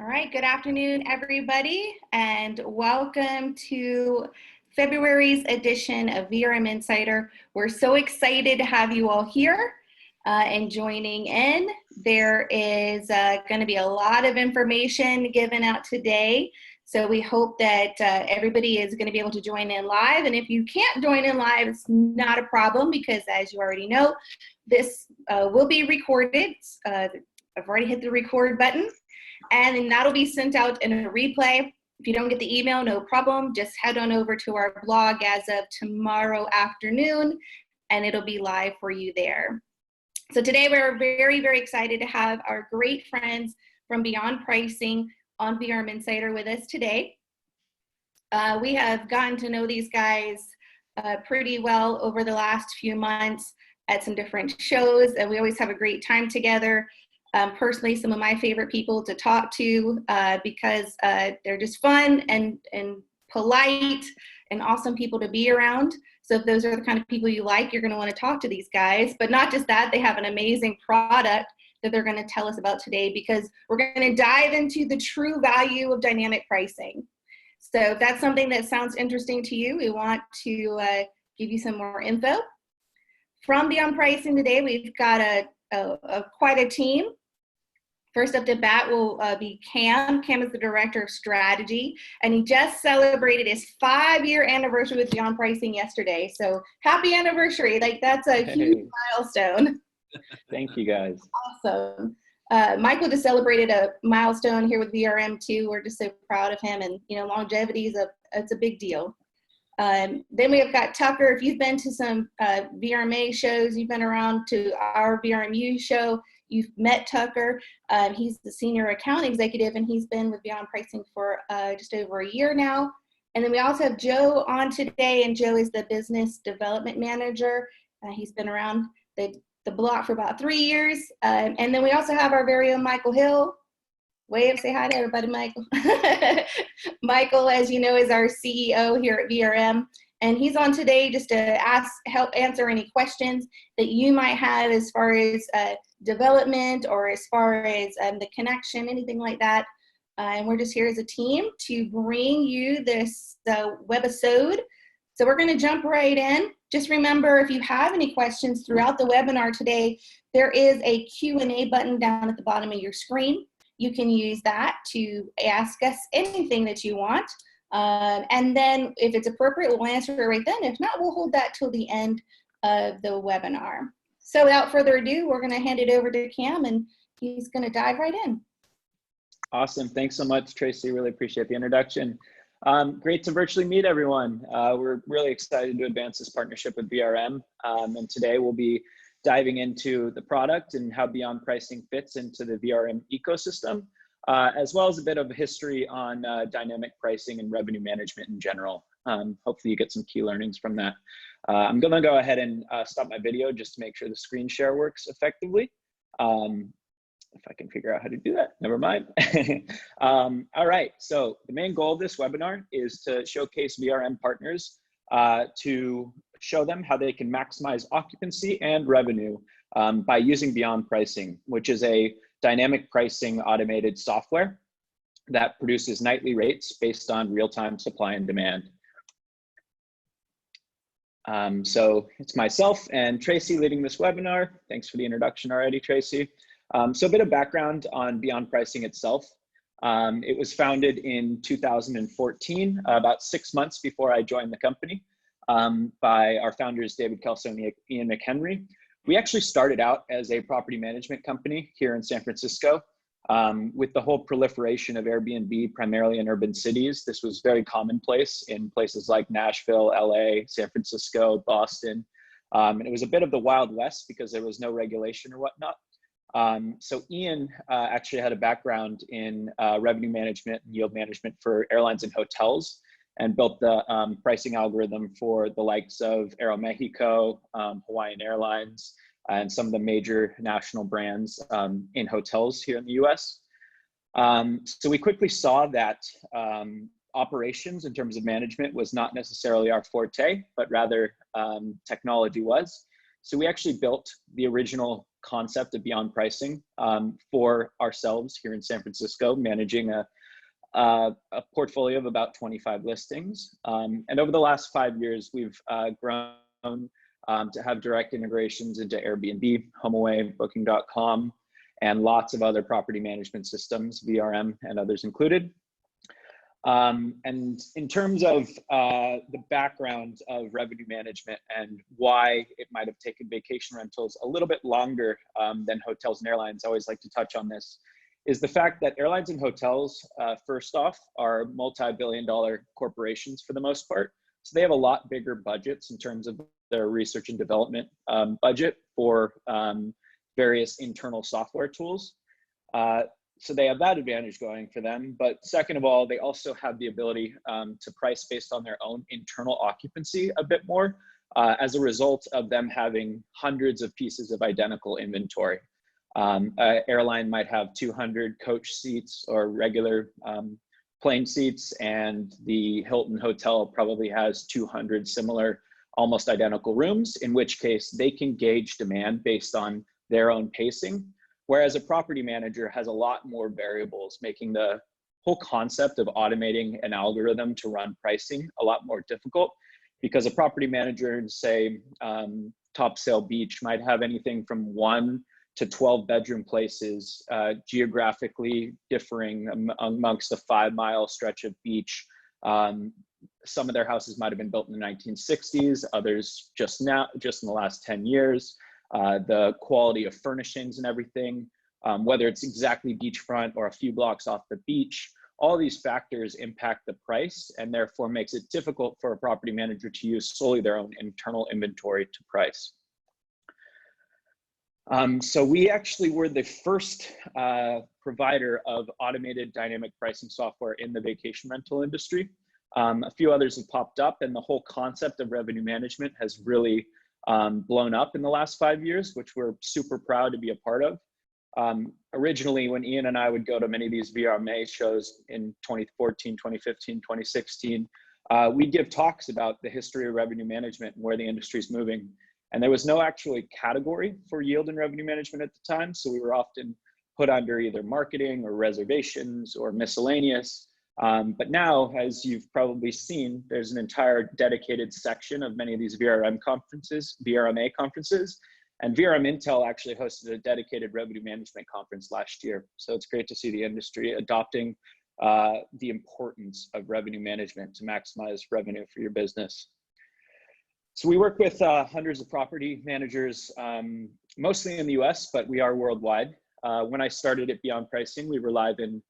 All right, good afternoon, everybody, and welcome to February's edition of VRM Insider. We're so excited to have you all here and joining in. There is going to be a lot of information given out today, so we hope that everybody is going to be able to join in live. And if you can't join in live, it's not a problem because, as you already know, this will be recorded. I've already hit the record button. And then that'll be sent out in a replay. If you don't get the email, no problem. Just head on over to our blog as of tomorrow afternoon, and it'll be live for you there. So today we're very, very excited to have our great friends from Beyond Pricing on VRM Insider with us today. We have gotten to know these guys pretty well over the last few months at some different shows, and we always have a great time together. Personally, some of my favorite people to talk to because they're just fun and polite and awesome people to be around. So if those are the kind of people you like, you're going to want to talk to these guys. But not just that, they have an amazing product that they're going to tell us about today, because we're going to dive into the true value of dynamic pricing. So if that's something that sounds interesting to you, we want to give you some more info. From Beyond Pricing today, we've got quite a team. First up to bat will be Cam. Cam is the Director of Strategy, and he just celebrated his 5-year anniversary with Beyond Pricing yesterday. So happy anniversary. Like, that's a huge milestone. Thank you, guys. Awesome. Michael just celebrated a milestone here with VRM too. We're just so proud of him, and longevity is it's a big deal. Then we have got Tucker. If you've been to some VRMA shows, you've been around to our VRMU show, you've met Tucker. He's the Senior Account Executive, and he's been with Beyond Pricing for just over a year now. And then we also have Joe on today, and Joe is the Business Development Manager. He's been around the block for about 3 years. And then we also have our very own Michael Hill. Wave, say hi to everybody, Michael. Michael, as you know, is our CEO here at VRM, and he's on today just to help answer any questions that you might have as far as development or as far as the connection, anything like that. And we're just here as a team to bring you this webisode. So we're going to jump right in. Just remember, if you have any questions throughout the webinar today, there is a Q&A button down at the bottom of your screen. You can use that to ask us anything that you want. And then if it's appropriate, we'll answer it right then. If not, we'll hold that till the end of the webinar. So without further ado, we're going to hand it over to Cam, and he's going to dive right in. Awesome. Thanks so much, Tracy. Really appreciate the introduction. Great to virtually meet everyone. We're really excited to advance this partnership with VRM. And today we'll be diving into the product and how Beyond Pricing fits into the VRM ecosystem, as well as a bit of history on dynamic pricing and revenue management in general. Hopefully you get some key learnings from that. I'm going to go ahead and stop my video just to make sure the screen share works effectively. If I can figure out how to do that, never mind. All right, so the main goal of this webinar is to showcase VRM partners to show them how they can maximize occupancy and revenue by using Beyond Pricing, which is a dynamic pricing automated software that produces nightly rates based on real-time supply and demand. So it's myself and Tracy leading this webinar. Thanks for the introduction already, Tracy. So a bit of background on Beyond Pricing itself. It was founded in 2014, about 6 months before I joined the company, by our founders, David Kelso and Ian McHenry. We actually started out as a property management company here in San Francisco. With the whole proliferation of Airbnb, primarily in urban cities, this was very commonplace in places like Nashville, LA, San Francisco, Boston. And it was a bit of the Wild West because there was no regulation or whatnot. So Ian actually had a background in revenue management and yield management for airlines and hotels, and built the pricing algorithm for the likes of Aeromexico, Hawaiian Airlines, and some of the major national brands in hotels here in the US. So we quickly saw that operations in terms of management was not necessarily our forte, but rather technology was. So we actually built the original concept of beyond pricing for ourselves here in San Francisco, managing a portfolio of about 25 listings. And over the last 5 years, we've grown to have direct integrations into Airbnb, HomeAway, Booking.com, and lots of other property management systems, VRM and others included. And in terms of the background of revenue management and why it might have taken vacation rentals a little bit longer than hotels and airlines, I always like to touch on this, is the fact that airlines and hotels, first off, are multi-billion-dollar corporations for the most part. So they have a lot bigger budgets in terms of their research and development budget for various internal software tools. So they have that advantage going for them. But second of all, they also have the ability to price based on their own internal occupancy a bit more as a result of them having hundreds of pieces of identical inventory. An airline might have 200 coach seats or regular plane seats, and the Hilton Hotel probably has 200 similar, almost identical rooms, in which case they can gauge demand based on their own pacing. Whereas a property manager has a lot more variables, making the whole concept of automating an algorithm to run pricing a lot more difficult, because a property manager in, say, Topsail Beach might have anything from 1 to 12 bedroom places, geographically differing amongst a 5-mile stretch of beach. Some of their houses might have been built in the 1960s, others just in the last 10 years. The quality of furnishings and everything, whether it's exactly beachfront or a few blocks off the beach, all these factors impact the price and therefore makes it difficult for a property manager to use solely their own internal inventory to price. So we actually were the first provider of automated dynamic pricing software in the vacation rental industry. A few others have popped up, and the whole concept of revenue management has really blown up in the last 5 years, which we're super proud to be a part of. Originally, when Ian and I would go to many of these VRMA shows in 2014, 2015, 2016, we'd give talks about the history of revenue management and where the industry is moving. And there was no actually category for yield and revenue management at the time. So we were often put under either marketing or reservations or miscellaneous. But now, as you've probably seen, there's an entire dedicated section of many of these VRMA conferences, and VRM Intel actually hosted a dedicated revenue management conference last year. So it's great to see the industry adopting the importance of revenue management to maximize revenue for your business. So we work with hundreds of property managers, mostly in the US, but we are worldwide. When I started at Beyond Pricing, we were live in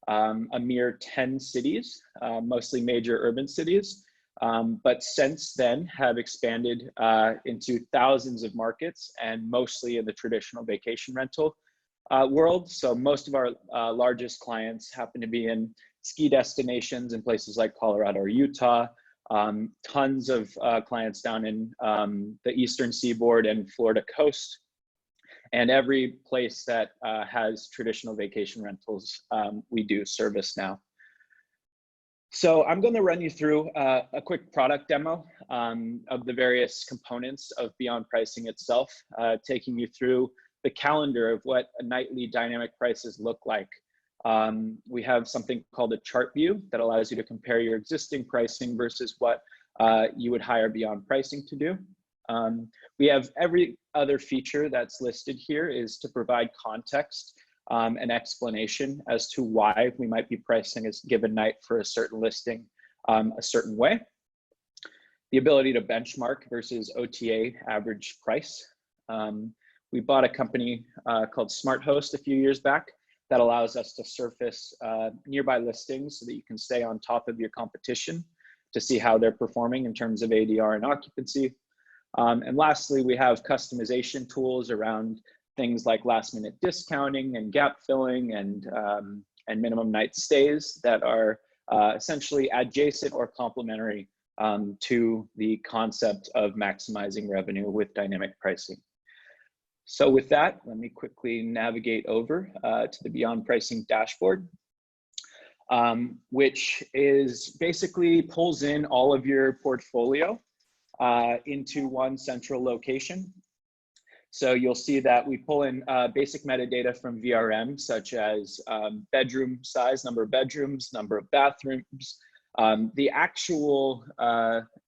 a mere 10 cities, mostly major urban cities. But since then have expanded into thousands of markets, and mostly in the traditional vacation rental world. So most of our largest clients happen to be in ski destinations in places like Colorado or Utah. Tons of clients down in the Eastern Seaboard and Florida coast, and every place that has traditional vacation rentals, we do service now. So I'm going to run you through a quick product demo of the various components of Beyond Pricing itself, taking you through the calendar of what a nightly dynamic prices look like. We have something called a chart view that allows you to compare your existing pricing versus what you would hire Beyond Pricing to do. We have every other feature that's listed here is to provide context and explanation as to why we might be pricing a given night for a certain listing a certain way. The ability to benchmark versus OTA average price. We bought a company called SmartHost a few years back that allows us to surface nearby listings so that you can stay on top of your competition to see how they're performing in terms of ADR and occupancy. And lastly, we have customization tools around things like last minute discounting and gap filling and minimum night stays that are essentially adjacent or complementary to the concept of maximizing revenue with dynamic pricing. So with that, let me quickly navigate over to the Beyond Pricing dashboard, which is basically pulls in all of your portfolio into one central location. So you'll see that we pull in basic metadata from VRM, such as bedroom size, number of bedrooms, number of bathrooms, the actual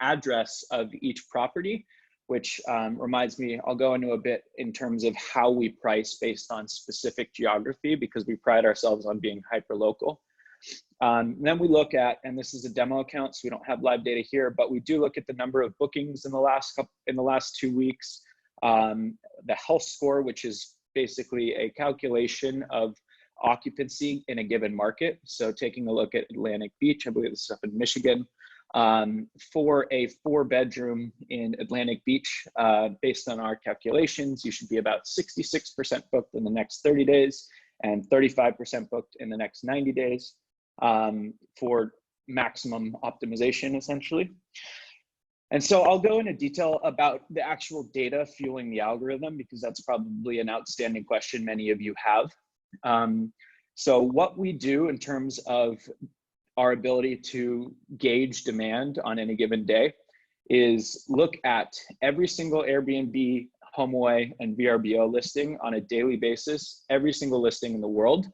address of each property, which reminds me, I'll go into a bit in terms of how we price based on specific geography, because we pride ourselves on being hyper-local. Then we look at, and this is a demo account, so we don't have live data here, but we do look at the number of bookings in the last 2 weeks, the health score, which is basically a calculation of occupancy in a given market. So taking a look at Atlantic Beach, I believe this is up in Michigan, for a 4-bedroom in Atlantic Beach, based on our calculations, you should be about 66% booked in the next 30 days and 35% booked in the next 90 days for maximum optimization, essentially. And so I'll go into detail about the actual data fueling the algorithm, because that's probably an outstanding question many of you have. So what we do in terms of our ability to gauge demand on any given day is look at every single Airbnb, HomeAway, and VRBO listing on a daily basis, every single listing in the world,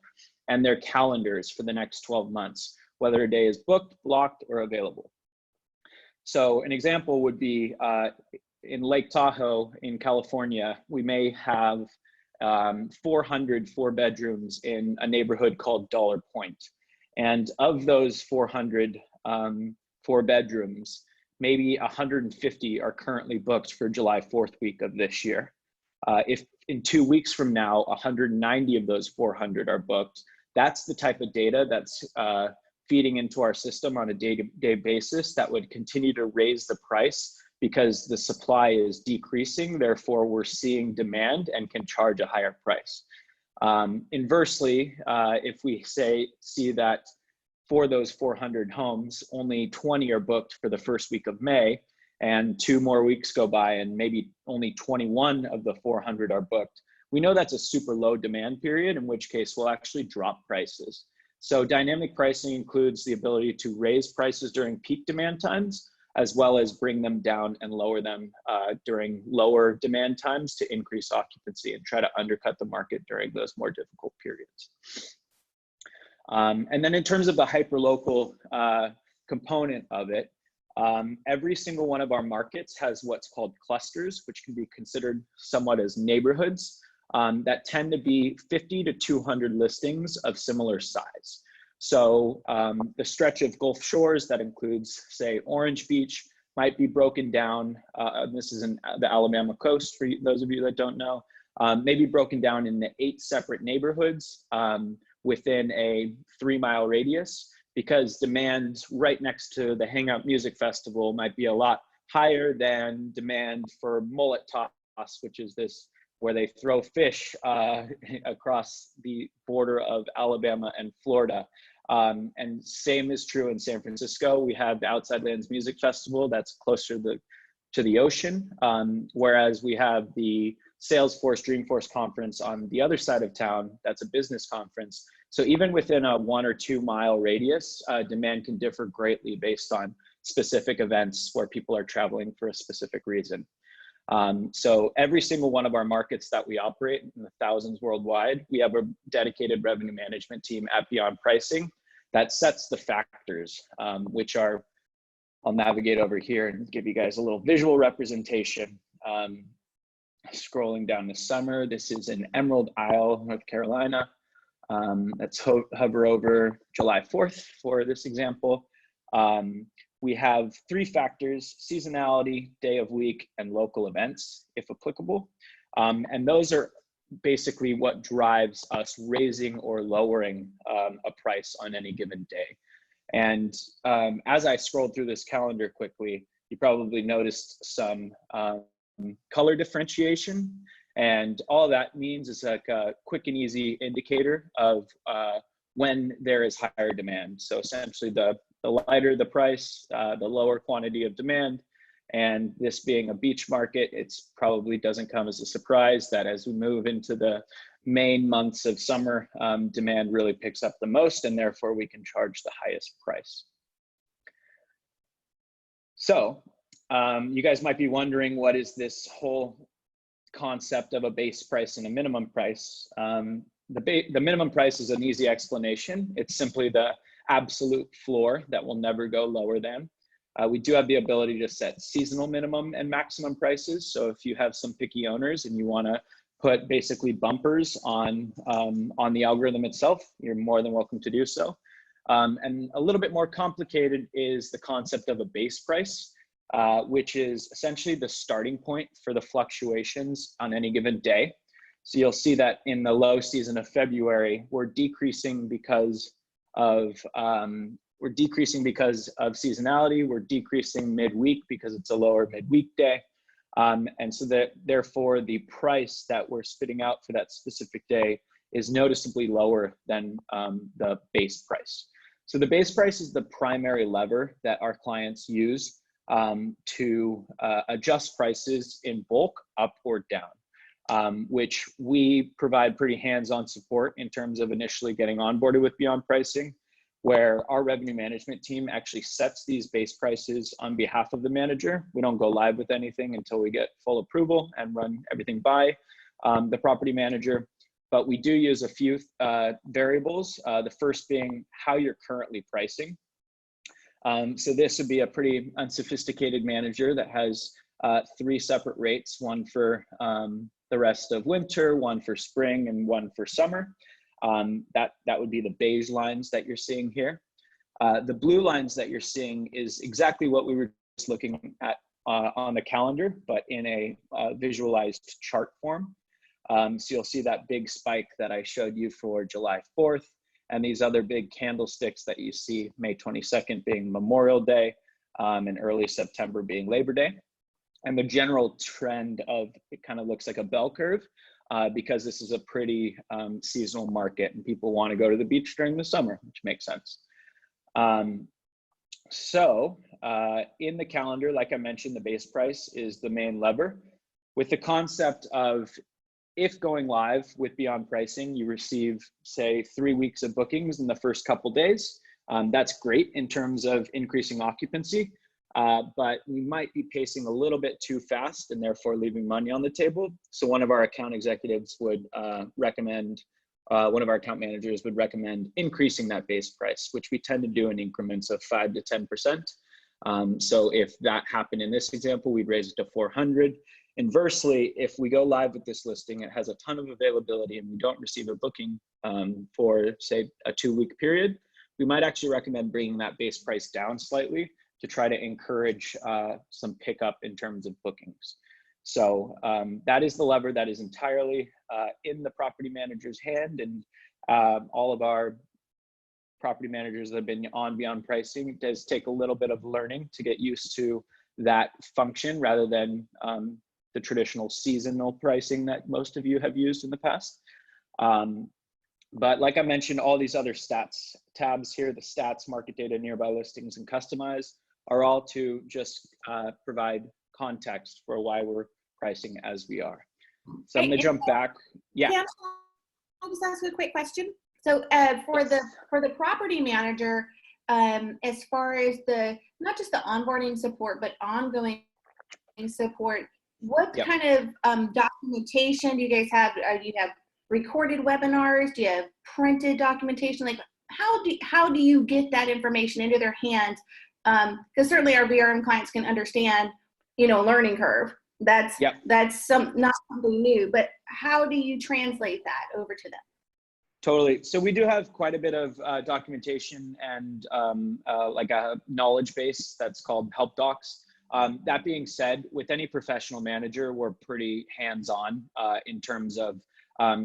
and their calendars for the next 12 months, whether a day is booked, blocked, or available. So an example would be in Lake Tahoe in California, we may have 400 4-bedrooms in a neighborhood called Dollar Point. And of those 400 4-bedrooms, maybe 150 are currently booked for July 4th week of this year. If in 2 weeks from now, 190 of those 400 are booked, that's the type of data that's feeding into our system on a day-to-day basis that would continue to raise the price because the supply is decreasing. Therefore, we're seeing demand and can charge a higher price. Inversely, if we see that for those 400 homes, only 20 are booked for the first week of May, and 2 more weeks go by and maybe only 21 of the 400 are booked, we know that's a super low demand period, in which case we'll actually drop prices. So dynamic pricing includes the ability to raise prices during peak demand times, as well as bring them down and lower them during lower demand times to increase occupancy and try to undercut the market during those more difficult periods. And then in terms of the hyperlocal component of it, every single one of our markets has what's called clusters, which can be considered somewhat as neighborhoods that tend to be 50 to 200 listings of similar size. So the stretch of Gulf Shores that includes, say, Orange Beach might be broken down. This is in the Alabama coast, for those of you that don't know, maybe broken down into 8 separate neighborhoods within a 3-mile radius, because demand right next to the Hangout Music Festival might be a lot higher than demand for mullet toss, which is this where they throw fish across the border of Alabama and Florida. And same is true in San Francisco. We have the Outside Lands Music Festival that's closer to the ocean, whereas we have the Salesforce Dreamforce conference on the other side of town. That's a business conference. So even within a 1 or 2 mile radius, demand can differ greatly based on specific events where people are traveling for a specific reason. So every single one of our markets that we operate in the thousands worldwide, we have a dedicated revenue management team at Beyond Pricing that sets the factors, which are, I'll navigate over here and give you guys a little visual representation. Scrolling down to summer, this is in Emerald Isle, North Carolina. Let's hover over July 4th for this example. We have 3 factors: seasonality, day of week, and local events, if applicable. And those are basically what drives us raising or lowering a price on any given day. And as I scrolled through this calendar quickly, you probably noticed some color differentiation. And all that means is like a quick and easy indicator of when there is higher demand. So essentially the lighter the price, the lower quantity of demand. And this being a beach market, it's probably doesn't come as a surprise that as we move into the main months of summer, demand really picks up the most, and therefore we can charge the highest price. So you guys might be wondering, what is this whole concept of a base price and a minimum price. The minimum price is an easy explanation. It's simply the absolute floor that will never go lower than. We do have the ability to set seasonal minimum and maximum prices. So if you have some picky owners and you want to put basically bumpers on the algorithm itself, you're more than welcome to do so. And a little bit more complicated is the concept of a base price, which is essentially the starting point for the fluctuations on any given day. So you'll see that in the low season of February, we're decreasing because of seasonality. We're decreasing midweek because it's a lower midweek day. And so that therefore the price that we're spitting out for that specific day is noticeably lower than the base price. So the base price is the primary lever that our clients use to adjust prices in bulk up or down, which we provide pretty hands-on support in terms of initially getting onboarded with Beyond Pricing, where our revenue management team actually sets these base prices on behalf of the manager. We don't go live with anything until we get full approval and run everything by the property manager. But we do use a few variables, the first being how you're currently pricing. So this would be a pretty unsophisticated manager that has 3 separate rates, one for the rest of winter, one for spring, and one for summer. That would be the beige lines that you're seeing here. The blue lines that you're seeing is exactly what we were just looking at on the calendar, but in a visualized chart form. So you'll see that big spike that I showed you for July 4th, and these other big candlesticks that you see, May 22nd being Memorial Day, and early September being Labor Day. And the general trend of it kind of looks like a bell curve, because this is a pretty seasonal market and people want to go to the beach during the summer, which makes sense. So in the calendar, like I mentioned, the base price is the main lever, with the concept of, if going live with Beyond Pricing, you receive, say, 3 weeks of bookings in the first couple days. That's great in terms of increasing occupancy, but we might be pacing a little bit too fast and therefore leaving money on the table. So one of our account executives would recommend, one of our account managers would recommend increasing that base price, which we tend to do in increments of 5 to 10%. So if that happened in this example, we'd raise it to 400. Inversely, if we go live with this listing, it has a ton of availability and we don't receive a booking for, say, a 2-week period, we might actually recommend bringing that base price down slightly to try to encourage some pickup in terms of bookings. So that is the lever that is entirely in the property manager's hand, and all of our property managers that have been on Beyond Pricing, it does take a little bit of learning to get used to that function rather than the traditional seasonal pricing that most of you have used in the past. But like I mentioned, all these other stats tabs here, the stats, market data, nearby listings, and customize, are all to just provide context for why we're pricing as we are. So I'm gonna jump back. Yeah. Yeah, I'll just ask a quick question. So for the property manager, as far as not just the onboarding support, but ongoing support, what kind of documentation do you guys have? Do you have recorded webinars? Do you have printed documentation? Like how do you get that information into their hands? Because certainly our VRM clients can understand, learning curve. That's not something new, but how do you translate that over to them? Totally. So we do have quite a bit of documentation and like a knowledge base that's called help docs. That being said, with any professional manager, we're pretty hands-on in terms of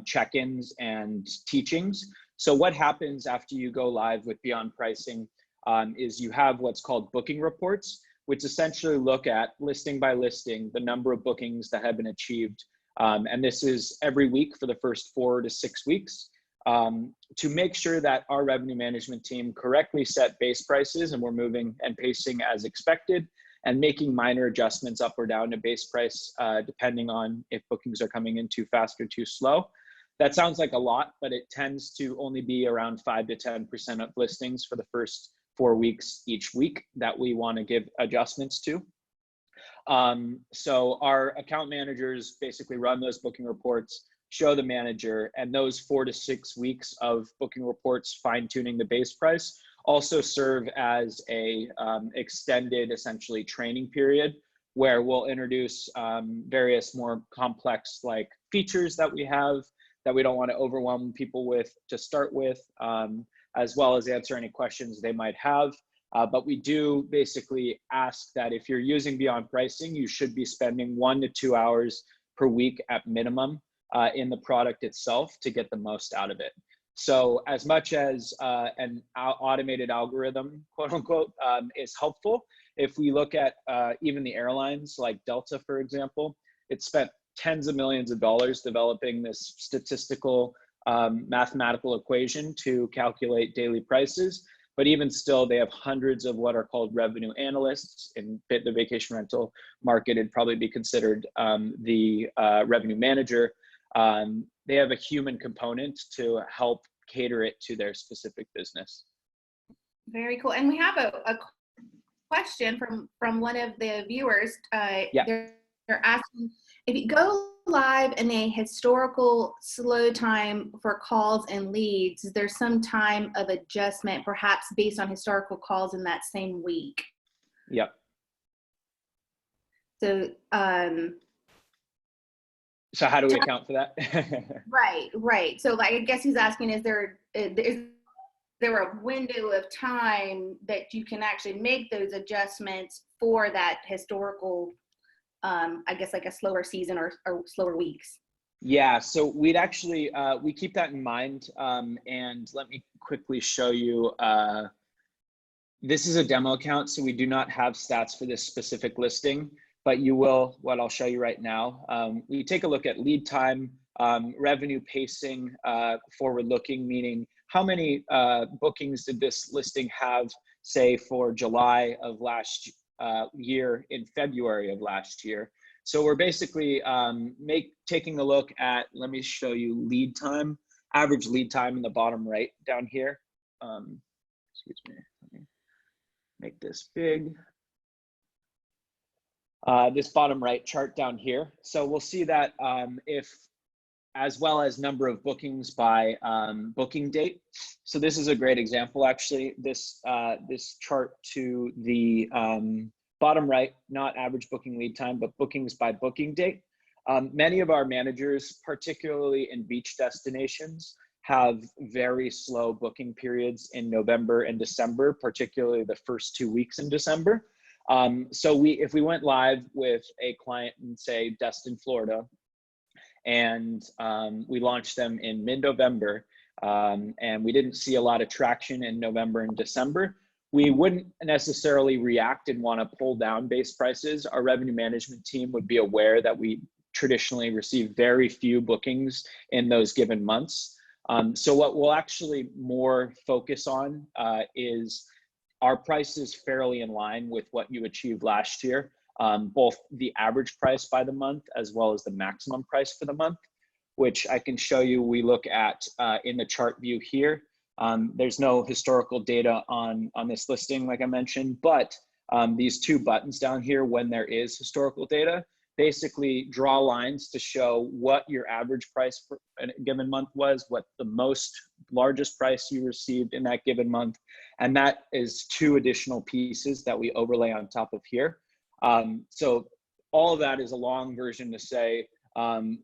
check-ins and teachings. So what happens after you go live with Beyond Pricing is you have what's called booking reports, which essentially look at listing by listing the number of bookings that have been achieved. And this is every week for the first 4 to 6 weeks, to make sure that our revenue management team correctly set base prices and we're moving and pacing as expected, and making minor adjustments up or down to base price, depending on if bookings are coming in too fast or too slow. That sounds like a lot, but it tends to only be around 5 to 10% of listings for the first 4 weeks each week that we want to give adjustments to. So our account managers basically run those booking reports, show the manager, and those 4 to 6 weeks of booking reports fine tuning the base price also serve as a extended essentially training period where we'll introduce various more complex like features that we have that we don't want to overwhelm people with to start with, as well as answer any questions they might have. But we do basically ask that if you're using Beyond Pricing, you should be spending 1 to 2 hours per week at minimum in the product itself to get the most out of it. So as much as an automated algorithm, quote unquote, is helpful, if we look at even the airlines like Delta, for example, it spent tens of millions of dollars developing this statistical mathematical equation to calculate daily prices. But even still, they have hundreds of what are called revenue analysts. In the vacation rental market, it'd probably be considered the revenue manager. They have a human component to help cater it to their specific business. Very cool. And we have a question from one of the viewers. Yeah. They're asking, if you go live in a historical slow time for calls and leads, is there some time of adjustment, perhaps based on historical calls in that same week? Yep. So, so how do we account for that? Right. So, like, I guess he's asking, is there a window of time that you can actually make those adjustments for that historical, I guess, like a slower season or slower weeks? Yeah, so we'd actually, we keep that in mind. And let me quickly show you, this is a demo account, so we do not have stats for this specific listing, but you will, what I'll show you right now. We take a look at lead time, revenue pacing, forward looking, meaning how many bookings did this listing have, say, for July of last year in February of last year. So we're basically taking a look at, let me show you lead time, average lead time in the bottom right down here. Excuse me, let me make this big. This bottom right chart down here. So we'll see that if, as well as number of bookings by booking date. So this is a great example, actually. This chart to the bottom right, not average booking lead time, but bookings by booking date. Many of our managers, particularly in beach destinations, have very slow booking periods in November and December, particularly the first 2 weeks in December. So if we went live with a client in, say, Destin, Florida, and we launched them in mid-November, and we didn't see a lot of traction in November and December, we wouldn't necessarily react and want to pull down base prices. Our revenue management team would be aware that we traditionally receive very few bookings in those given months. So what we'll actually more focus on is our prices fairly in line with what you achieved last year, both the average price by the month as well as the maximum price for the month, which I can show you. We look at in the chart view here. There's no historical data on this listing, like I mentioned, but these two buttons down here, when there is historical data, basically draw lines to show what your average price for a given month was, what the largest price you received in that given month. And that is 2 additional pieces that we overlay on top of here. So all of that is a long version to say,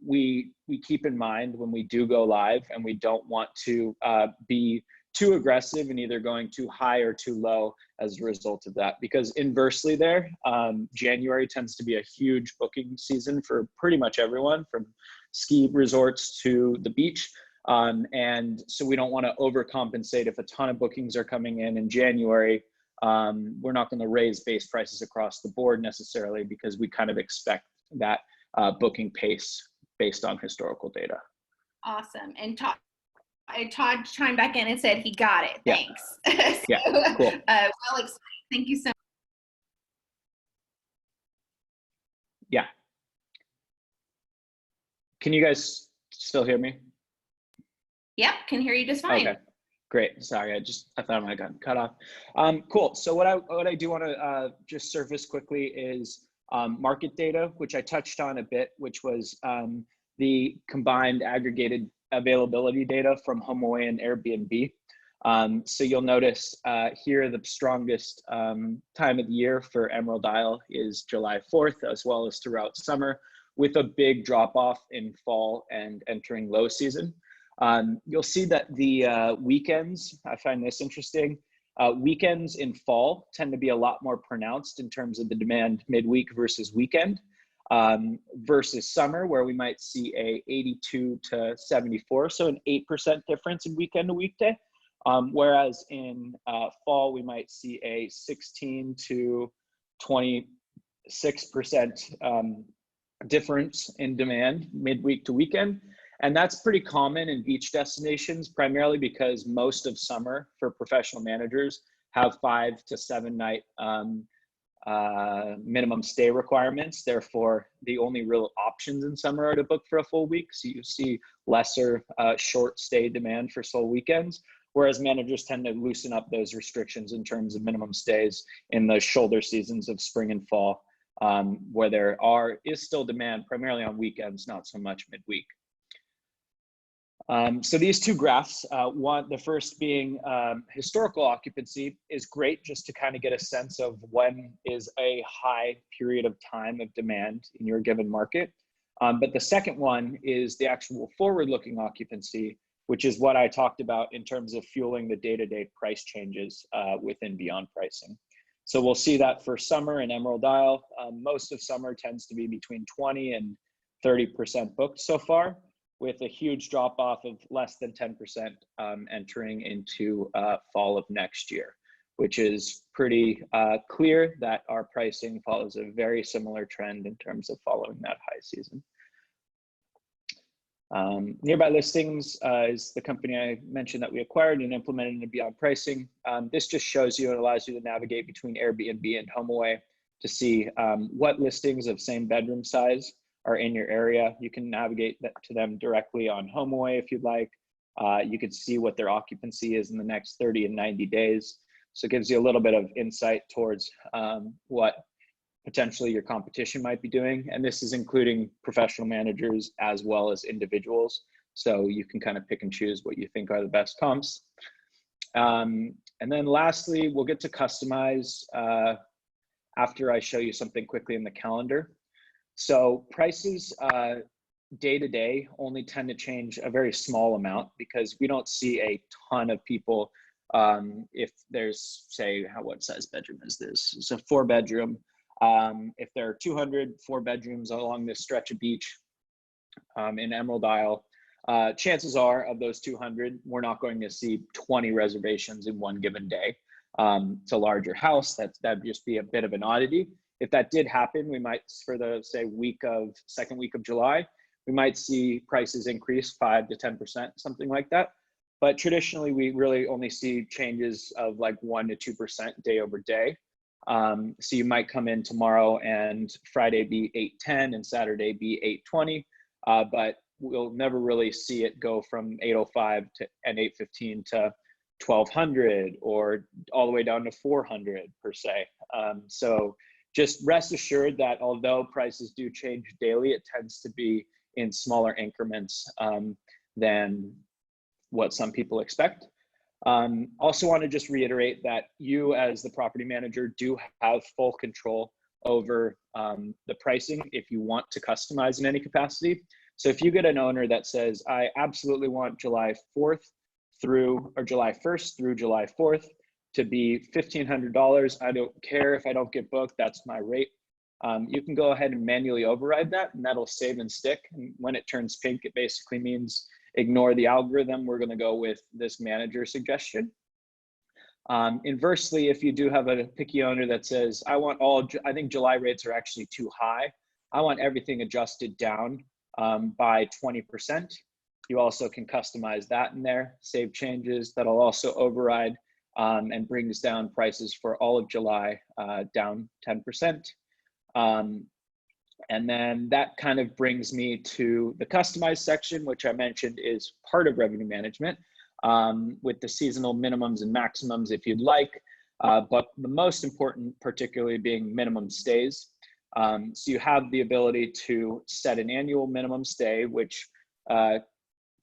we keep in mind when we do go live, and we don't want to be too aggressive in either going too high or too low as a result of that, because inversely there, January tends to be a huge booking season for pretty much everyone, from ski resorts to the beach. And so we don't want to overcompensate. If a ton of bookings are coming in January, we're not going to raise base prices across the board necessarily, because we kind of expect that booking pace based on historical data. Awesome. And Todd chimed back in and said he got it. Yeah. Thanks. So, yeah, cool. Well explained. Thank you so much. Yeah. Can you guys still hear me? Yep, can hear you just fine. Okay, great. Sorry, I thought I might have gotten cut off. Cool. So what I do want to just surface quickly is market data, which I touched on a bit, which was the combined aggregated availability data from HomeAway and Airbnb. So you'll notice here the strongest time of the year for Emerald Isle is July 4th, as well as throughout summer, with a big drop off in fall and entering low season. You'll see that the weekends, I find this interesting, weekends in fall tend to be a lot more pronounced in terms of the demand midweek versus weekend, versus summer, where we might see a 82 to 74, so an 8% difference in weekend to weekday. Whereas in fall, we might see a 16 to 26% difference in demand midweek to weekend. And that's pretty common in beach destinations, primarily because most of summer for professional managers have 5 to 7 night minimum stay requirements. Therefore, the only real options in summer are to book for a full week. So you see lesser short stay demand for sole weekends, whereas managers tend to loosen up those restrictions in terms of minimum stays in the shoulder seasons of spring and fall, where there is still demand primarily on weekends, not so much midweek. So these two graphs, the first being historical occupancy, is great just to kind of get a sense of when is a high period of time of demand in your given market. But the second one is the actual forward-looking occupancy, which is what I talked about in terms of fueling the day-to-day price changes within Beyond Pricing. So we'll see that for summer in Emerald Isle. Most of summer tends to be between 20 and 30% booked so far, with a huge drop off of less than 10% entering into fall of next year, which is pretty clear that our pricing follows a very similar trend in terms of following that high season. Nearby Listings is the company I mentioned that we acquired and implemented into Beyond Pricing. This just shows you and allows you to navigate between Airbnb and HomeAway to see what listings of same bedroom size are in your area. You can navigate to them directly on HomeAway if you'd like. You could see what their occupancy is in the next 30 and 90 days. So it gives you a little bit of insight towards what potentially your competition might be doing. And this is including professional managers as well as individuals. So you can kind of pick and choose what you think are the best comps. And then lastly, we'll get to customize after I show you something quickly in the calendar. So prices day to day only tend to change a very small amount because we don't see a ton of people. If there's, say, what size bedroom is this? It's a 4-bedroom. If there are 200 4-bedrooms along this stretch of beach in Emerald Isle, chances are of those 200, we're not going to see 20 reservations in one given day. It's a larger house. That'd just be a bit of an oddity. If that did happen, we might, for the second week of July, we might see prices increase 5 to 10%, something like that. But traditionally, we really only see changes of like 1 to 2% day over day. So you might come in tomorrow and Friday be 810 and Saturday be 820, but we'll never really see it go from 805 and 815 to 1200 or all the way down to 400 per se. So just rest assured that although prices do change daily, it tends to be in smaller increments than what some people expect. Also want to just reiterate that you as the property manager do have full control over the pricing if you want to customize in any capacity. So if you get an owner that says, I absolutely want July 1st through July 4th to be $1,500, I don't care if I don't get booked, that's my rate. You can go ahead and manually override that, and that'll save and stick. And when it turns pink, it basically means ignore the algorithm. We're going to go with this manager suggestion. Inversely, if you do have a picky owner that says, I think July rates are actually too high, I want everything adjusted down by 20%. You also can customize that in there, save changes. That'll also override and brings down prices for all of July down 10%. And then that kind of brings me to the customized section, which I mentioned is part of revenue management with the seasonal minimums and maximums if you'd like, but the most important particularly being minimum stays. So you have the ability to set an annual minimum stay, which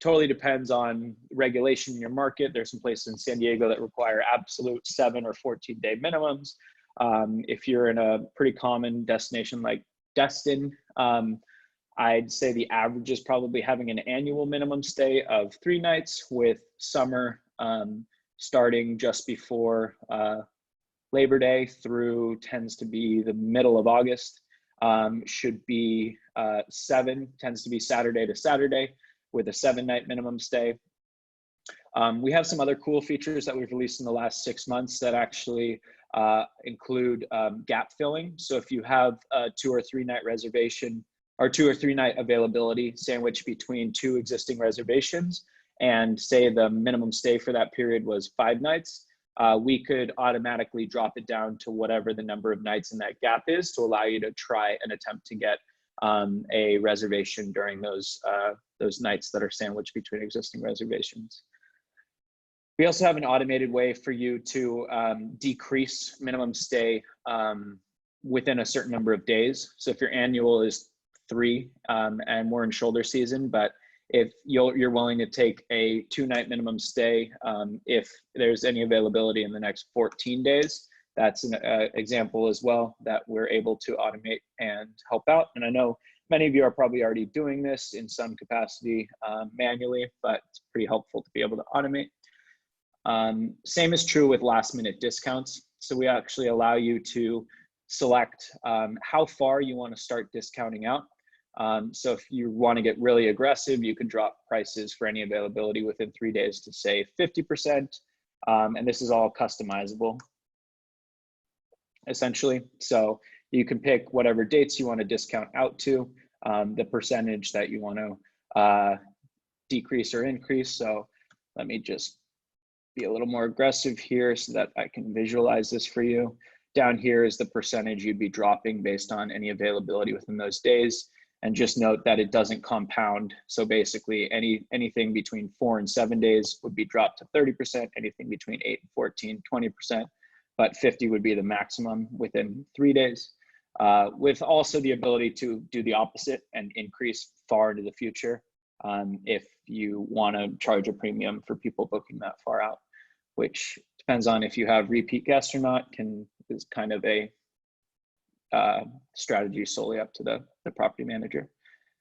totally depends on regulation in your market. There's some places in San Diego that require absolute 7 or 14-day minimums. If you're in a pretty common destination like Destin, I'd say the average is probably having an annual minimum stay of 3 nights, with summer starting just before Labor Day through tends to be the middle of August. Should be 7, tends to be Saturday to Saturday, with a 7-night minimum stay. We have some other cool features that we've released in the last 6 months that actually include gap filling. So if you have a 2 or 3 night reservation, or 2 or 3 night availability sandwiched between 2 existing reservations, and say the minimum stay for that period was 5 nights, we could automatically drop it down to whatever the number of nights in that gap is, to allow you to try and attempt to get a reservation during those nights that are sandwiched between existing reservations. We also have an automated way for you to decrease minimum stay within a certain number of days. So if your annual is 3 and we're in shoulder season, but if you're willing to take a 2-night minimum stay, if there's any availability in the next 14 days, that's an example as well that we're able to automate and help out. And I know many of you are probably already doing this in some capacity manually, but it's pretty helpful to be able to automate. Same is true with last minute discounts. So we actually allow you to select how far you want to start discounting out. So if you want to get really aggressive, you can drop prices for any availability within 3 days to say 50%. And this is all customizable, essentially. So you can pick whatever dates you want to discount out to, the percentage that you want to decrease or increase. So let me just be a little more aggressive here so that I can visualize this for you. Down here is the percentage you'd be dropping based on any availability within those days. And just note that it doesn't compound. So basically anything between 4 and 7 days would be dropped to 30%, anything between 8 and 14, 20%, but 50 would be the maximum within 3 days. With also the ability to do the opposite and increase far into the future if you want to charge a premium for people booking that far out, which depends on if you have repeat guests or not, is kind of a strategy solely up to the property manager.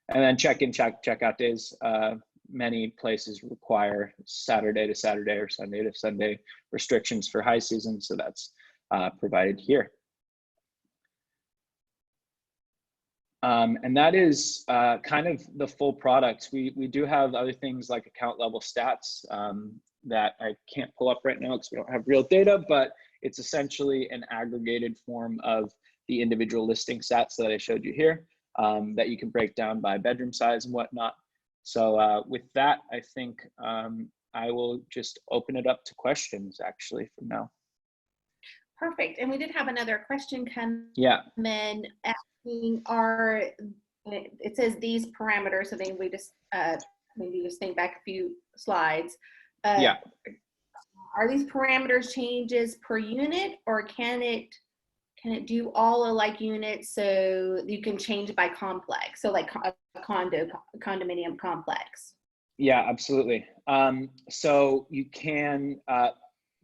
And then check-in, check-out days. Many places require Saturday to Saturday or Sunday to Sunday restrictions for high season, so that's provided here. And that is kind of the full product. We do have other things like account level stats that I can't pull up right now because we don't have real data, but it's essentially an aggregated form of the individual listing stats that I showed you here that you can break down by bedroom size and whatnot. So with that, I think I will just open it up to questions actually from now. Perfect. And we did have another question come in asking, it says these parameters, I think we just maybe just think back a few slides. Are these parameters changes per unit, or can it do all alike units so you can change by complex? So like a condominium complex. Yeah, absolutely. So you can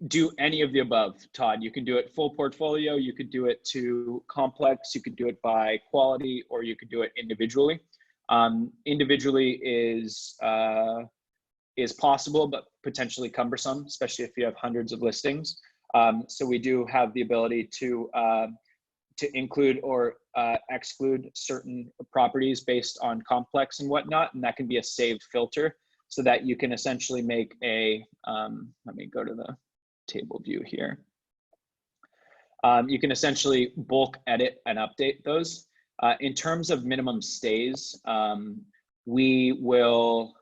do any of the above, Todd. You can do it full portfolio, you could do it to complex, you could do it by quality, or you could do it individually. Individually is possible, but potentially cumbersome, especially if you have hundreds of listings. So we do have the ability to include or exclude certain properties based on complex and whatnot, and that can be a saved filter so that you can essentially make a, let me go to the table view here. You can essentially bulk edit and update those. In terms of minimum stays, we will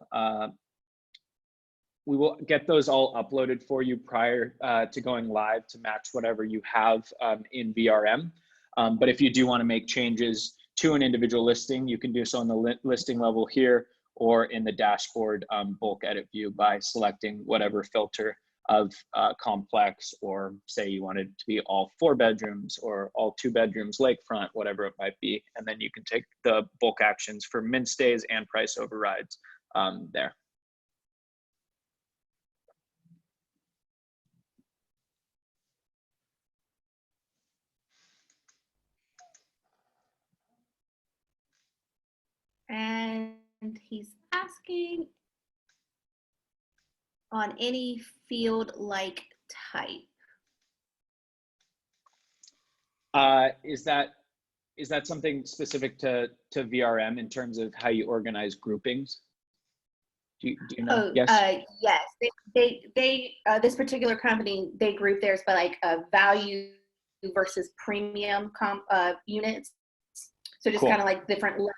get those all uploaded for you prior to going live to match whatever you have in VRM. But if you do want to make changes to an individual listing, you can do so on the listing level here or in the dashboard bulk edit view by selecting whatever filter of complex, or say you wanted it to be all 4 bedrooms or all 2 bedrooms, lakefront, whatever it might be. And then you can take the bulk actions for min stays and price overrides there. And he's asking on any field like type. Is that something specific to VRM in terms of how you organize groupings? Do you know? Oh, Yes. yes. They this particular company, they group theirs by like value versus premium units. So just Cool. kind of like different levels,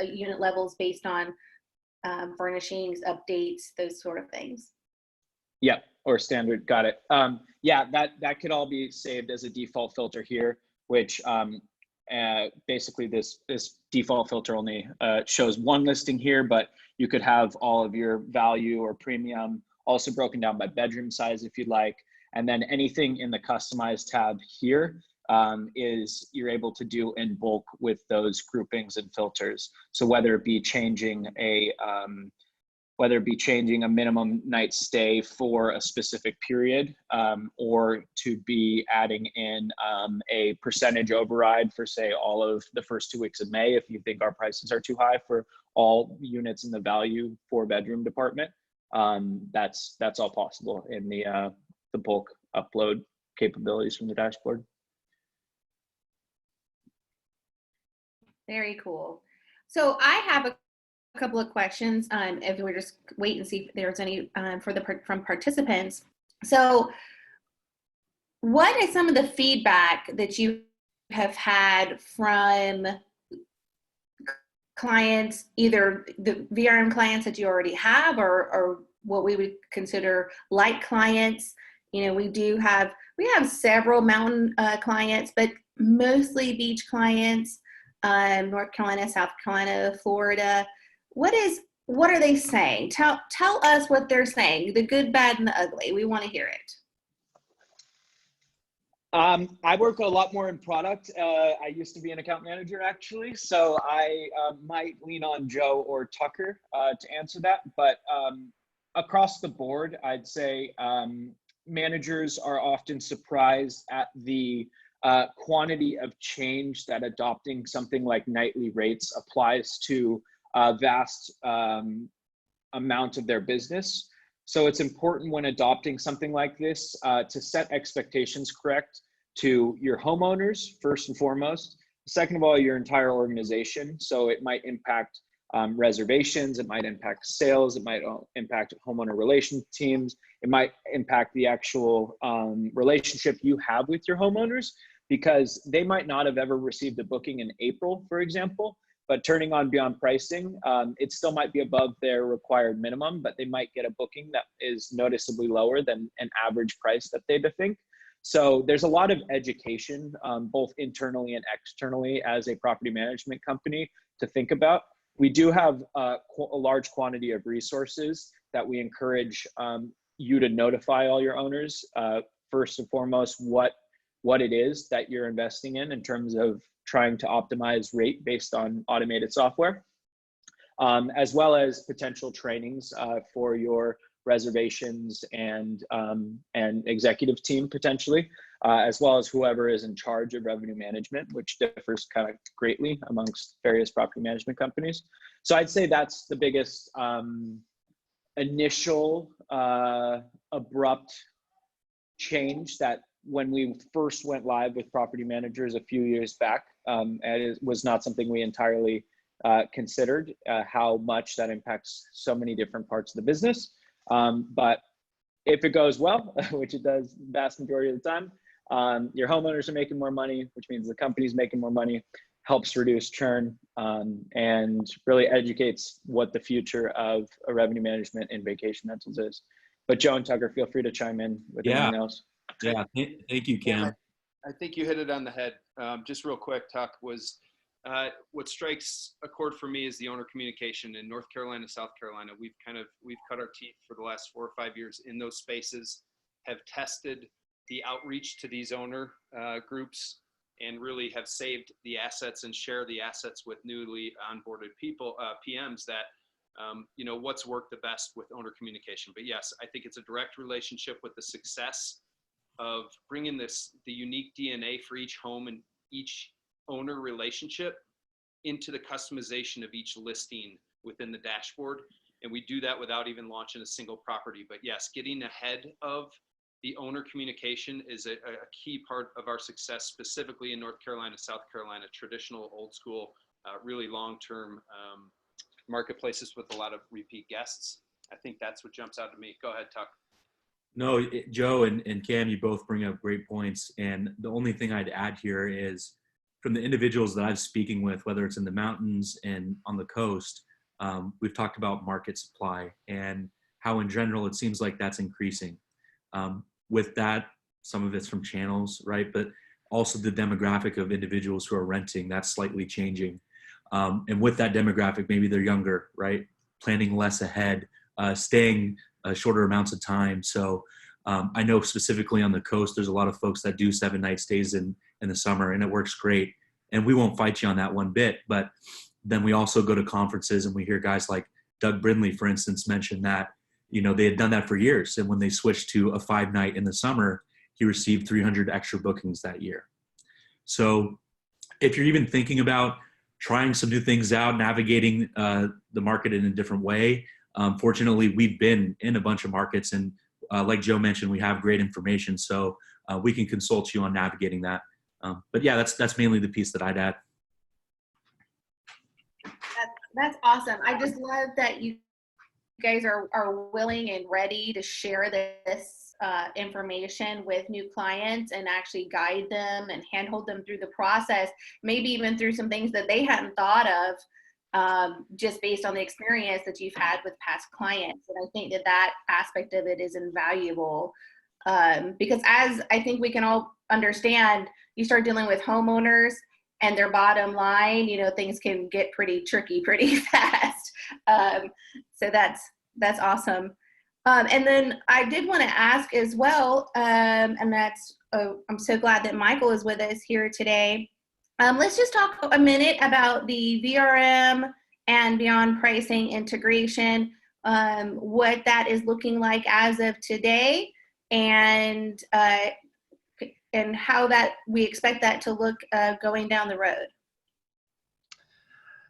unit levels based on furnishings, updates, those sort of things. Yeah, or standard. Got it. Yeah, that could all be saved as a default filter here, which basically this default filter only shows one listing here, but you could have all of your value or premium also broken down by bedroom size if you'd like. And then anything in the customize tab here is you're able to do in bulk with those groupings and filters. So whether it be changing a minimum night stay for a specific period, or to be adding in a percentage override for, say, all of the first 2 weeks of May, if you think our prices are too high for all units in the value 4-bedroom department. That's all possible in the bulk upload capabilities from the dashboard. Very cool. So I have a couple of questions. If we just wait and see if there's any from participants. So, what is some of the feedback that you have had from clients, either the VRM clients that you already have, or what we would consider light clients? You know, we have several mountain clients, but mostly beach clients. North Carolina, South Carolina, Florida. What are they saying? Tell us what they're saying, the good, bad, and the ugly. We want to hear it. I work a lot more in product. I used to be an account manager, actually, so I might lean on Joe or Tucker to answer that. But across the board, I'd say managers are often surprised at the quantity of change that adopting something like nightly rates applies to a vast amount of their business. So it's important when adopting something like this to set expectations correct to your homeowners, first and foremost. Second of all, your entire organization. So it might impact reservations, it might impact sales, it might impact homeowner relation teams, it might impact the actual relationship you have with your homeowners, because they might not have ever received a booking in April, for example, but turning on Beyond Pricing, it still might be above their required minimum, but they might get a booking that is noticeably lower than an average price that they'd think. So there's a lot of education, both internally and externally as a property management company to think about. We do have a large quantity of resources that we encourage you to notify all your owners, first and foremost, what it is that you're investing in terms of trying to optimize rate based on automated software, as well as potential trainings for your reservations and executive team potentially, as well as whoever is in charge of revenue management, which differs kind of greatly amongst various property management companies. So I'd say that's the biggest initial abrupt change that when we first went live with property managers a few years back, and it was not something we entirely considered, how much that impacts so many different parts of the business. But if it goes well, which it does the vast majority of the time, your homeowners are making more money, which means the company's making more money, helps reduce churn, and really educates what the future of a revenue management in vacation rentals is. But Joe and Tucker, feel free to chime in with anything else. Yeah, thank you, Cam. I think you hit it on the head. Just real quick, Tuck, was what strikes a chord for me is the owner communication in North Carolina, South Carolina. We've cut our teeth for the last 4 or 5 years in those spaces. have tested the outreach to these owner groups and really have saved the assets and share the assets with newly onboarded people, PMs, that what's worked the best with owner communication. But yes, I think it's a direct relationship with the success of bringing the unique DNA for each home and each owner relationship into the customization of each listing within the dashboard. And we do that without even launching a single property. But yes, getting ahead of the owner communication is a key part of our success, specifically in North Carolina, South Carolina, traditional, old school, really long-term marketplaces with a lot of repeat guests. I think that's what jumps out to me. Go ahead, Tuck. No, Joe and Cam, you both bring up great points. And the only thing I'd add here is from the individuals that I'm speaking with, whether it's in the mountains and on the coast, we've talked about market supply and how in general it seems like that's increasing. With that, some of it's from channels, right? But also the demographic of individuals who are renting, that's slightly changing. And with that demographic, maybe they're younger, right? Planning less ahead, staying shorter amounts of time. So I know specifically on the coast, there's a lot of folks that do 7-night stays in the summer, and it works great. And we won't fight you on that one bit. But then we also go to conferences and we hear guys like Doug Brindley, for instance, mention that, they had done that for years. And when they switched to a 5-night in the summer, he received 300 extra bookings that year. So if you're even thinking about trying some new things out, navigating the market in a different way, fortunately, we've been in a bunch of markets. And like Joe mentioned, we have great information. So we can consult you on navigating that. But yeah, that's mainly the piece that I'd add. That's awesome. I just love that you guys are willing and ready to share this information with new clients and actually guide them and handhold them through the process, maybe even through some things that they hadn't thought of, just based on the experience that you've had with past clients. And I think that aspect of it is invaluable, because as I think we can all understand, you start dealing with homeowners and their bottom line, things can get pretty tricky pretty fast. So that's awesome. And then I did want to ask as well, and that's, I'm so glad that Michael is with us here today. Let's just talk a minute about the VRM and Beyond Pricing integration, what that is looking like as of today, and how that we expect that to look going down the road.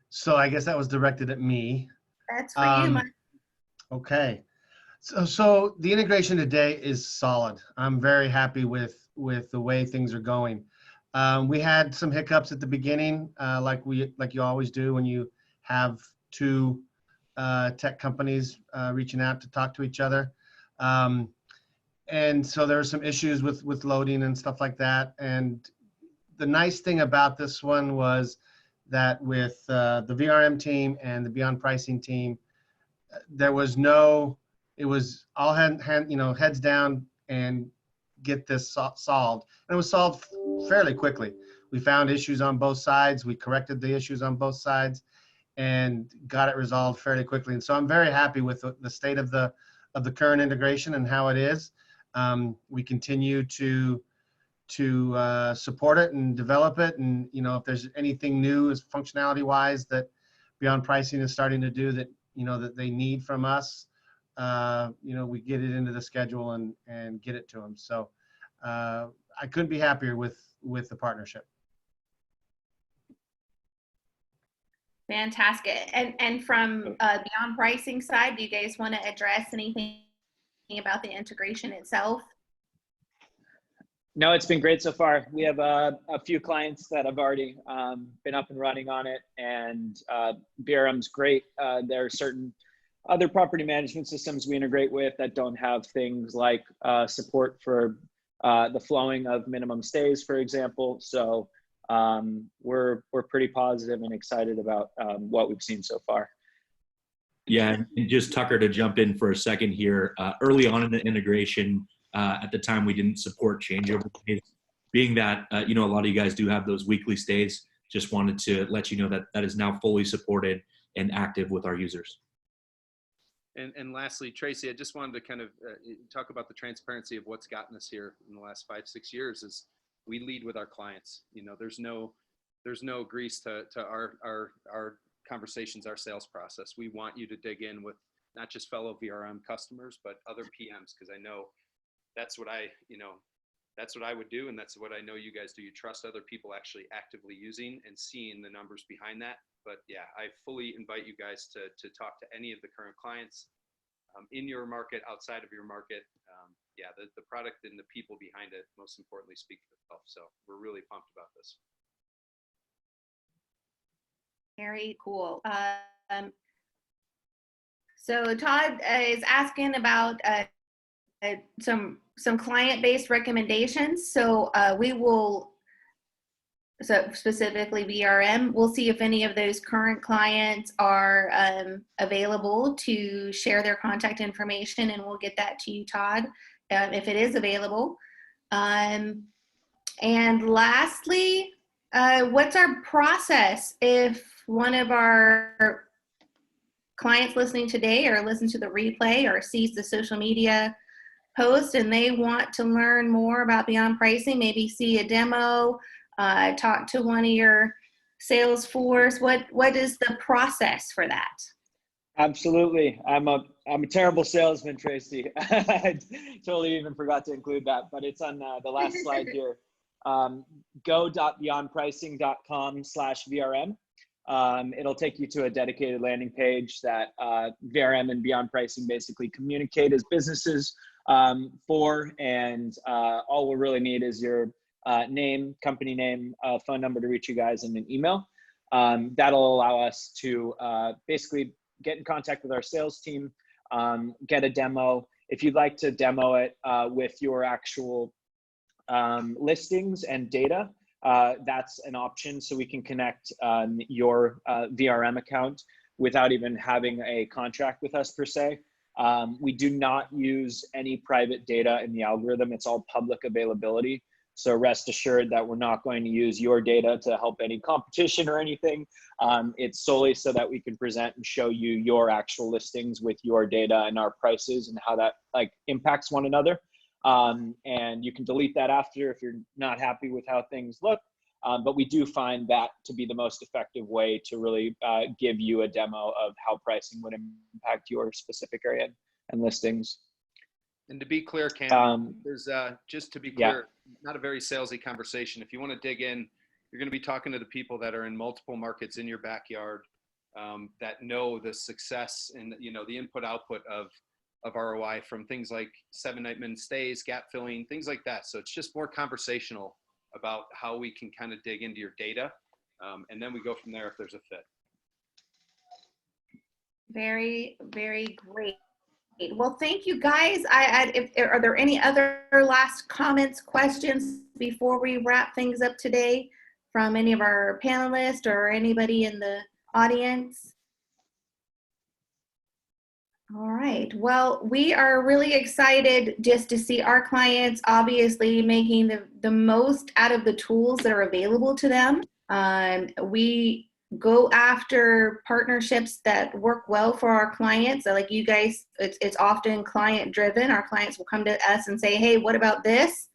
So I guess that was directed at me. That's for you, Mike. Okay. So the integration today is solid. I'm very happy with the way things are going. We had some hiccups at the beginning, like you always do when you have two tech companies reaching out to talk to each other. And so there were some issues with loading and stuff like that. And the nice thing about this one was that with the VRM team and the Beyond Pricing team, it was all heads down and get this solved. And it was solved fairly quickly. We found issues on both sides. We corrected the issues on both sides and got it resolved fairly quickly. And so I'm very happy with the state of the current integration and how it is. We continue to support it and develop it. And, if there's anything new as functionality wise that Beyond Pricing is starting to do that, that they need from us, we get it into the schedule and get it to them. So I couldn't be happier with the partnership. Fantastic. And from Beyond Pricing side, do you guys want to address anything about the integration itself? No, it's been great so far. We have a few clients that have already been up and running on it, and VRM's great. There are certain other property management systems we integrate with that don't have things like support for the flowing of minimum stays, for example. So we're pretty positive and excited about what we've seen so far. Yeah, and just Tucker, to jump in for a second here, early on in the integration, at the time we didn't support changeover stays. Being that, a lot of you guys do have those weekly stays, just wanted to let you know that that is now fully supported and active with our users. And lastly, Tracy, I just wanted to kind of talk about the transparency of what's gotten us here in the last 5-6 years. Is we lead with our clients. You know, there's no grease to our conversations, our sales process. We want you to dig in with not just fellow VRM customers, but other PMs, because I know that's what that's what I would do, and that's what I know you guys do. You trust other people actually actively using and seeing the numbers behind that. But yeah, I fully invite you guys to talk to any of the current clients in your market, outside of your market. Yeah, the product and the people behind it, most importantly, speak for themselves. So we're really pumped about this. Very cool. So Todd is asking about some client-based recommendations. So we will, so specifically VRM, we'll see if any of those current clients are available to share their contact information, and we'll get that to you, Todd, if it is available. And lastly, what's our process if one of our clients listening today or listen to the replay or sees the social media post and they want to learn more about Beyond Pricing, maybe see a demo, talk to one of your sales force? What is the process for that? Absolutely. I'm a terrible salesman, Tracy. I totally even forgot to include that, but it's on the last slide here. Go.beyondpricing.com/VRM. It'll take you to a dedicated landing page that VRM and Beyond Pricing basically communicate as businesses for, and all we'll really need is your name, company name, phone number to reach you guys, and an email. That'll allow us to basically get in contact with our sales team, get a demo. If you'd like to demo it with your actual listings and data, that's an option. So we can connect your VRM account without even having a contract with us per se. We do not use any private data in the algorithm. It's all public availability. So rest assured that we're not going to use your data to help any competition or anything. It's solely so that we can present and show you your actual listings with your data and our prices and how that impacts one another. And you can delete that after if you're not happy with how things look. But we do find that to be the most effective way to really give you a demo of how pricing would impact your specific area and listings. And to be clear, Cam, there's just to be clear, yeah, not a very salesy conversation. If you want to dig in, you're going to be talking to the people that are in multiple markets in your backyard, that know the success and the input output of ROI from things like 7-night min stays, gap filling, things like that. So it's just more conversational about how we can kind of dig into your data, and then we go from there if there's a fit. Very, very great. Well, thank you guys. Are there any other last comments, questions before we wrap things up today from any of our panelists or anybody in the audience? All right. Well, we are really excited just to see our clients obviously making the most out of the tools that are available to them. We go after partnerships that work well for our clients. So like you guys, it's often client driven. Our clients will come to us and say, hey, what about this?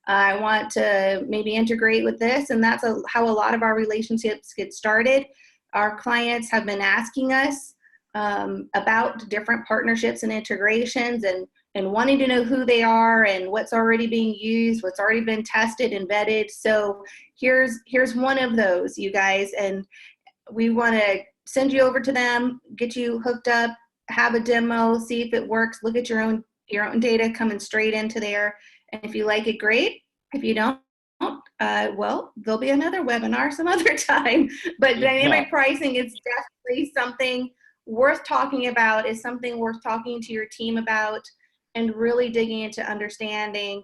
I want to maybe integrate with this. And that's how a lot of our relationships get started. Our clients have been asking us about different partnerships and integrations and wanting to know who they are and what's already being used, what's already been tested and vetted. So here's one of those, you guys, and we want to send you over to them, get you hooked up, have a demo, see if it works, look at your own data coming straight into there. And if you like it, great. If you don't, well, there'll be another webinar some other time. But dynamic pricing is definitely something worth talking about, is something worth talking to your team about and really digging into understanding,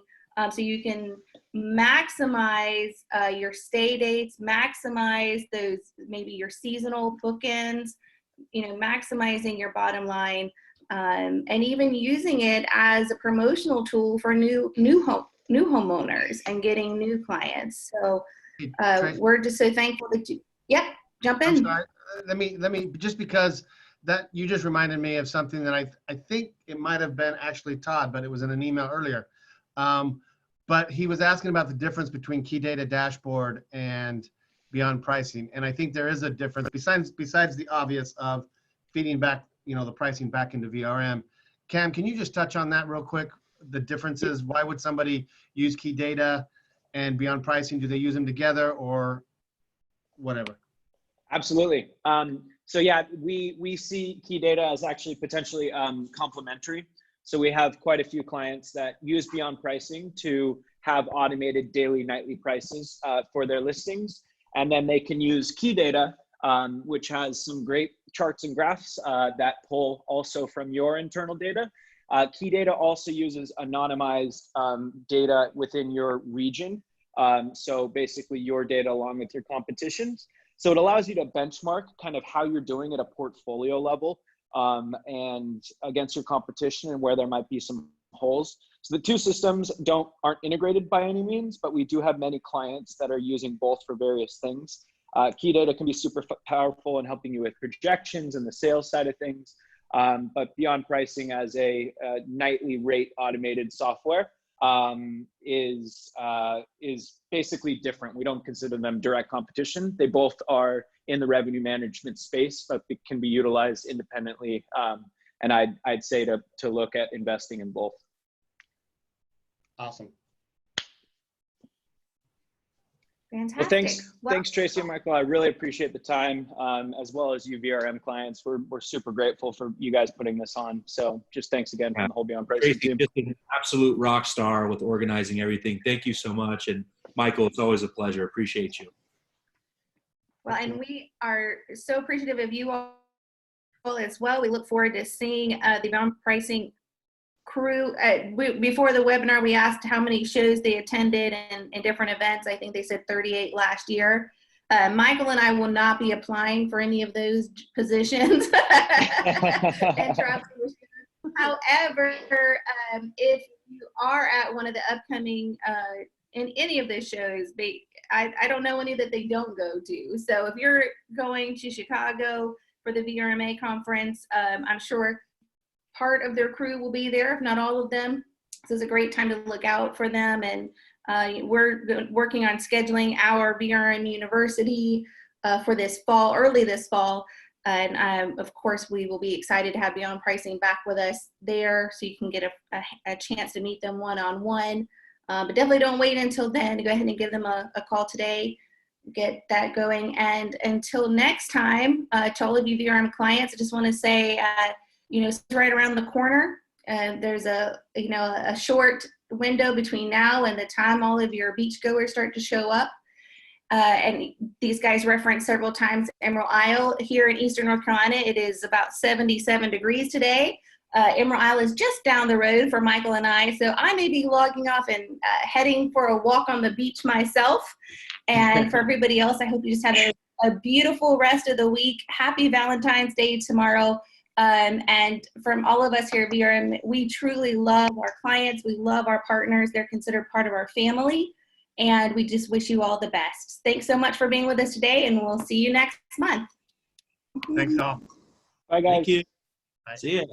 so you can maximize your stay dates, maximize those, maybe your seasonal bookends, maximizing your bottom line, and even using it as a promotional tool for new homeowners and getting new clients. So we're just so thankful that you, jump in. I'm sorry. Let me, just because that you just reminded me of something that I think it might have been actually Todd, but it was in an email earlier. But he was asking about the difference between key data dashboard and beyond pricing. And I think there is a difference besides the obvious of feeding back, the pricing back into VRM. Cam, can you just touch on that real quick? The differences, why would somebody use key data and beyond pricing? Do they use them together or whatever? Absolutely. So yeah, we see key data as actually potentially complementary. So we have quite a few clients that use beyond pricing to have automated daily, nightly prices for their listings. And then they can use key data, which has some great charts and graphs that pull also from your internal data. Key data also uses anonymized data within your region. So basically your data along with your competition's. So it allows you to benchmark kind of how you're doing at a portfolio level and against your competition and where there might be some holes. So the two systems aren't integrated by any means, but we do have many clients that are using both for various things. Key data can be super powerful in helping you with projections and the sales side of things. But beyond pricing as a nightly rate automated software is basically different. We don't consider them direct competition. They both are in the revenue management space, but it can be utilized independently. And I'd say to look at investing in both. Awesome. Fantastic. Well, thanks, Tracy and Michael. I really appreciate the time, as well as you VRM clients. We're super grateful for you guys putting this on. So just thanks again from the whole Beyond Pricing Tracy, team. just an absolute rock star with organizing everything. Thank you so much. And Michael, it's always a pleasure. Appreciate you. Well, and we are so appreciative of you all as well. We look forward to seeing the Beyond Pricing crew. Before the webinar, we asked how many shows they attended and different events. I think they said 38 last year. Michael and I will not be applying for any of those positions. However, if you are at one of the upcoming in any of those shows, I don't know any that they don't go to. So if you're going to Chicago for the VRMA conference, I'm sure part of their crew will be there, if not all of them. So it's a great time to look out for them. And we're working on scheduling our VRM University for this fall, early this fall. And of course, we will be excited to have Beyond Pricing back with us there, so you can get a chance to meet them one-on-one. But definitely don't wait until then. Go ahead and give them a call today, get that going. And until next time, to all of you VRM clients, I just want to say, it's right around the corner. There's a short window between now and the time all of your beachgoers start to show up. And these guys referenced several times Emerald Isle. Here in Eastern North Carolina, it is about 77 degrees today. Emerald Isle is just down the road for Michael and I. So I may be logging off and heading for a walk on the beach myself. And for everybody else, I hope you just have a beautiful rest of the week. Happy Valentine's Day tomorrow. And from all of us here at VRM, we truly love our clients. We love our partners. They're considered part of our family. And we just wish you all the best. Thanks so much for being with us today, and we'll see you next month. Thanks all. Bye, guys. Thank you. Bye. See ya.